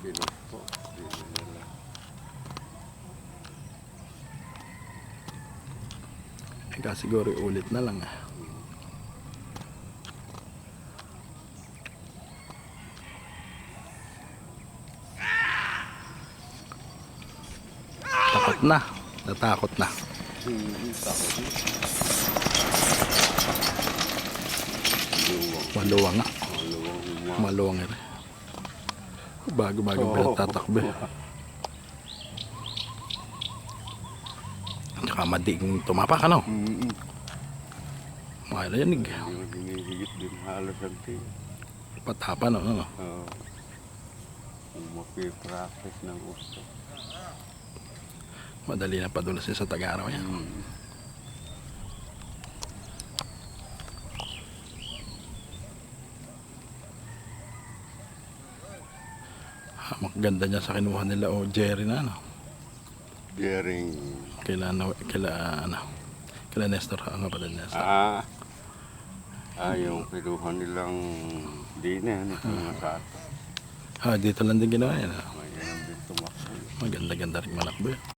Pinupo. Pinadala. Ika siguro ulit na lang. Takot na. Natakot na. Takot na. Luwang. Maluwang nga. Luwang. Maluwang rin. Bago-bago pinatatakbo. Tsaka madiging tumapak ano. Marinig. Yung hinihigit din halos ang tiyo. Patapan ano. Kung mapipractice ng gusto. Madali na padulasin sa Tag-Araw yan. Maganda niya sa kinuha nila o Jerry na ano. Jering. Kila Nestor ang kapatid Nestor. Yung kinuha nilang dina. Dito lang din ginawa yan. Maganda din tumakbo. Maganda-ganda rin manakbo yan.